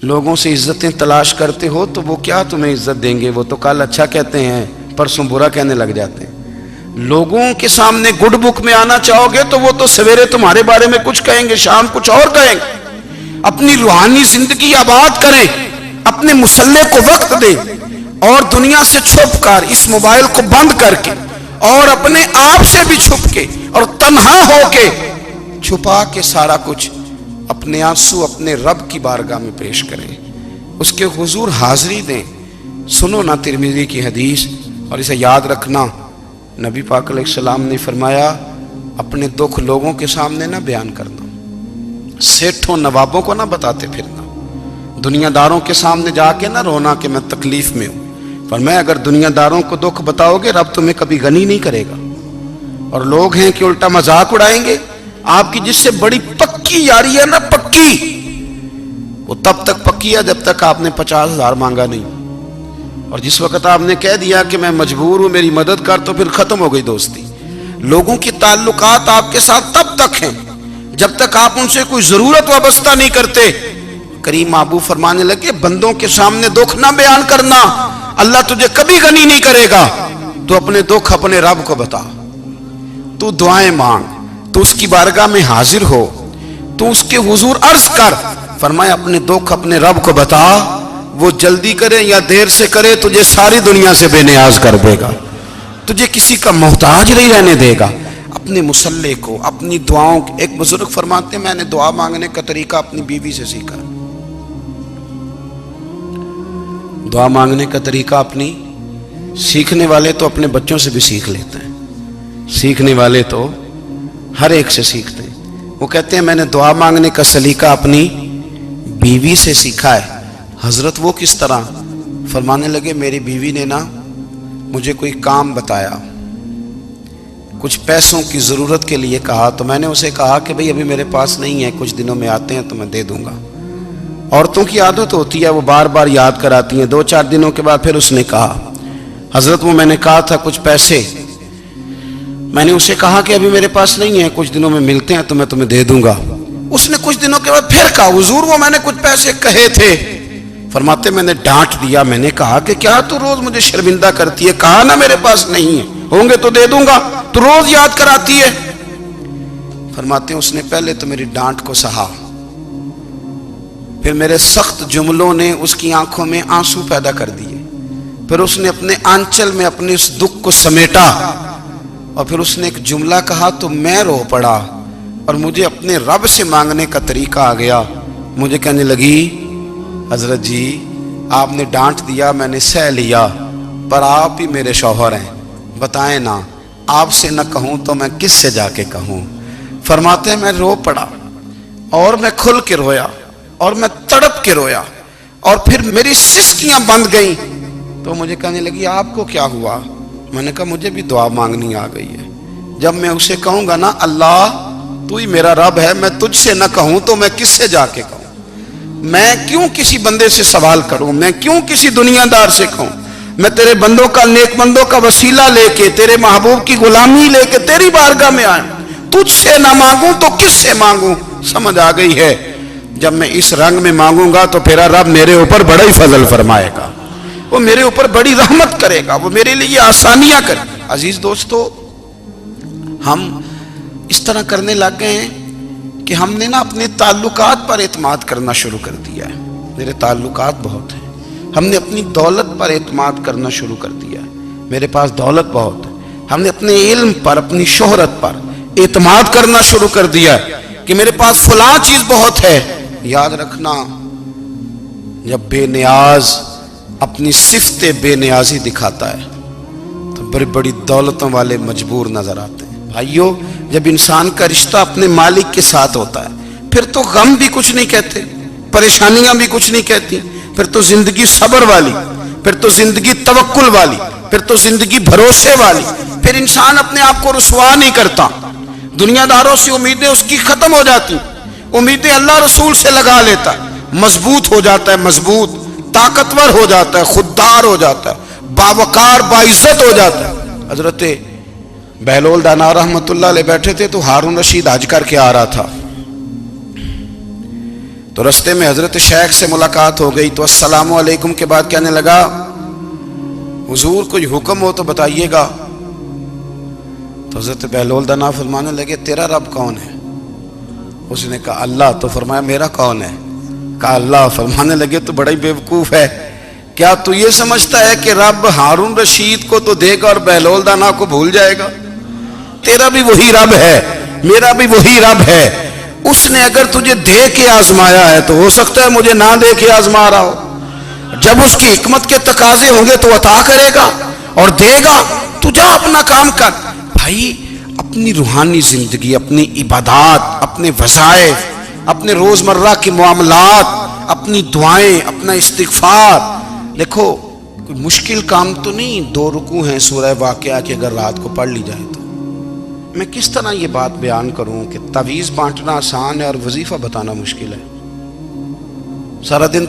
لوگوں سے عزتیں تلاش کرتے ہو تو وہ کیا تمہیں عزت دیں گے؟ وہ تو کل اچھا کہتے ہیں، پرسوں برا کہنے لگ جاتے ہیں۔ لوگوں کے سامنے گڈ بک میں آنا چاہو گے تو وہ تو سویرے تمہارے بارے میں کچھ کہیں گے، شام کچھ اور کہیں گے۔ اپنی روحانی زندگی آباد کریں، اپنے مسلح کو وقت دیں، اور دنیا سے چھپ کر اس موبائل کو بند کر کے اور اپنے آپ سے بھی چھپ کے اور تنہا ہو کے چھپا کے سارا کچھ اپنے آنسو اپنے رب کی بارگاہ میں پیش کریں، اس کے حضور حاضری دیں۔ سنو نا ترمذی کی حدیث، اور اسے یاد رکھنا، نبی پاک علیہ السلام نے فرمایا اپنے دکھ لوگوں کے سامنے نہ بیان کرنا، سیٹھوں نوابوں کو نہ بتاتے پھرنا، دنیا داروں کے سامنے جا کے نہ رونا کہ میں تکلیف میں ہوں۔ فرمایا اگر دنیا داروں کو دکھ بتاؤ گے رب تمہیں کبھی غنی نہیں کرے گا۔ اور لوگ ہیں کہ الٹا مذاق اڑائیں گے آپ کی، جس سے بڑی پکی یاری ہے نا، پکی، وہ تب تک پکی ہے جب تک آپ نے 50,000 مانگا نہیں، اور جس وقت آپ نے کہہ دیا کہ میں مجبور ہوں میری مدد کر، تو پھر ختم ہو گئی دوستی۔ لوگوں کے تعلقات آپ کے ساتھ تب تک ہیں جب تک آپ ان سے کوئی ضرورت وابستہ نہیں کرتے۔ کریم محبوب فرمانے لگے بندوں کے سامنے دکھ نہ بیان کرنا، اللہ تجھے کبھی غنی نہیں کرے گا۔ تو اپنے دکھ اپنے رب کو بتا، تو دعائیں مانگ، تو اس کی بارگاہ میں حاضر ہو، تو اس کے حضور عرض کر۔ فرمایا اپنے دکھ اپنے رب کو بتا، وہ جلدی کرے یا دیر سے کرے تجھے ساری دنیا سے بے نیاز کر دے گا، تجھے کسی کا محتاج نہیں رہنے دے گا۔ اپنے مسلح کو، اپنی دعاؤں، ایک بزرگ فرماتے ہیں میں نے دعا مانگنے کا طریقہ اپنی بیوی سے سیکھا، دعا مانگنے کا طریقہ اپنی، سیکھنے والے تو اپنے بچوں سے بھی سیکھ لیتے ہیں، سیکھنے والے تو ہر ایک سے سیکھتے ہیں۔ وہ کہتے ہیں میں نے دعا مانگنے کا سلیقہ اپنی بیوی سے سیکھا ہے۔ حضرت وہ کس طرح؟ فرمانے لگے میری بیوی نے نا مجھے کوئی کام بتایا، کچھ پیسوں کی ضرورت کے لیے کہا، تو میں نے اسے کہا کہ بھئی ابھی میرے پاس نہیں ہے، کچھ دنوں میں آتے ہیں تو میں دے دوں گا۔ عورتوں کی عادت ہوتی ہے وہ بار بار یاد کراتی ہیں، 2-4 دنوں کے بعد پھر اس نے کہا حضرت وہ میں نے کہا تھا کچھ پیسے، میں نے اسے کہا کہ ابھی میرے پاس نہیں ہے، کچھ دنوں میں ملتے ہیں تو میں تمہیں دے دوں گا۔ اس نے کچھ دنوں کے بعد پھر کہا حضور وہ میں نے کچھ پیسے کہے تھے۔ فرماتے میں نے ڈانٹ دیا، میں نے کہا کہ کیا تو روز مجھے شرمندہ کرتی ہے، کہا نا میرے پاس نہیں ہے، ہوں گے تو دے دوں گا، تو روز یاد کراتی ہے۔ فرماتے ہیں اس نے پہلے تو میری ڈانٹ کو سہا، پھر میرے سخت جملوں نے اس کی آنکھوں میں آنسو پیدا کر دیے، پھر اس نے اپنے آنچل میں اپنے اس دکھ کو سمیٹا، اور پھر اس نے ایک جملہ کہا تو میں رو پڑا، اور مجھے اپنے رب سے مانگنے کا طریقہ آ گیا۔ مجھے کہنے لگی حضرت جی آپ نے ڈانٹ دیا، میں نے سہ لیا، پر آپ ہی میرے شوہر ہیں، بتائیں نا آپ سے نہ کہوں تو میں کس سے جا کے کہوں۔ فرماتے ہیں میں رو پڑا، اور میں کھل کے رویا، اور میں تڑپ کے رویا، اور پھر میری سسکیاں بند گئیں۔ تو مجھے کہنے لگی آپ کو کیا ہوا؟ میں نے کہا مجھے بھی دعا مانگنی آ گئی ہے، جب میں اسے کہوں گا نا اللہ تو ہی میرا رب ہے، میں تجھ سے نہ کہوں تو میں کس سے جا کے کہوں؟ میں کیوں کسی بندے سے سوال کروں؟ میں کیوں کسی دنیا دار سے کہوں؟ میں تیرے بندوں کا، نیک بندوں کا وسیلہ لے کے، تیرے محبوب کی غلامی لے کے تیری بارگاہ میں آیا، تجھ سے نہ مانگوں تو کس سے مانگوں؟ سمجھ آ گئی ہے؟ جب میں اس رنگ میں مانگوں گا تو پھر رب میرے اوپر بڑا ہی فضل فرمائے گا، وہ میرے اوپر بڑی رحمت کرے گا، وہ میرے لیے آسانیاں کرے گا۔ عزیز دوستو، ہم اس طرح کرنے لگ گئے ہیں کہ ہم نے نا اپنے تعلقات پر اعتماد کرنا شروع کر دیا ہے۔ میرے تعلقات بہت ہیں، ہم نے اپنی دولت پر اعتماد کرنا شروع کر دیا ہے، میرے پاس دولت بہت ہے۔ ہم نے اپنے علم پر، اپنی شہرت پر اعتماد کرنا شروع کر دیا ہے کہ میرے پاس فلاں چیز بہت ہے۔ یاد رکھنا جب بے نیاز اپنی صفت بے نیازی دکھاتا ہے تو بڑی بڑی دولتوں والے مجبور نظر آتے ہیں۔ بھائیو جب انسان کا رشتہ اپنے مالک کے ساتھ ہوتا ہے پھر تو غم بھی کچھ نہیں کہتے، پریشانیاں بھی کچھ نہیں کہتی، پھر تو زندگی صبر والی، پھر تو زندگی توکل والی، پھر تو زندگی بھروسے والی، پھر انسان اپنے آپ کو رسوا نہیں کرتا، دنیا داروں سے امیدیں اس کی ختم ہو جاتی، امیدیں اللہ رسول سے لگا لیتا ہے، مضبوط ہو جاتا ہے، مضبوط، طاقتور ہو جاتا ہے، خوددار ہو جاتا ہے، باوقار باعزت ہو جاتا ہے۔ حضرت بہلول دانا رحمت اللہ علیہ بیٹھے تھے تو ہارون رشید حج کر کے آ رہا تھا، تو رستے میں حضرت شیخ سے ملاقات ہو گئی تو السلام علیکم کے بعد کہنے لگا حضور کوئی حکم ہو تو بتائیے گا. تو حضرت بہلول دانا فرمانے لگے تیرا رب کون ہے؟ اس نے کہا اللہ. تو فرمایا میرا کون ہے؟ کہا اللہ. فرمانے لگے تو بڑا ہی بیوقوف ہے، کیا تو یہ سمجھتا ہے کہ رب ہارون رشید کو تو دے گا اور بہلول دانا کو بھول جائے گا؟ تیرا بھی وہی رب ہے، میرا بھی وہی رب ہے. اس نے اگر تجھے دے کے آزمایا ہے تو ہو سکتا ہے مجھے نہ دے کے آزما رہا ہو. جب اس کی حکمت کے تقاضے ہوں گے تو عطا کرے گا اور دے گا. تو جا اپنا کام کر. بھائی اپنی روحانی زندگی، اپنی عبادات، اپنے وظائف، اپنے روزمرہ کے معاملات، اپنی دعائیں، اپنا استغفار. دیکھو کوئی مشکل کام تو نہیں 2 رکوع ہیں سورہ واقعہ کہ اگر رات کو پڑھ لی جائے تو. میں کس طرح یہ بات بیان کروں کہ تعویذ بانٹنا آسان ہے اور وظیفہ بتانا مشکل ہے. سارا دن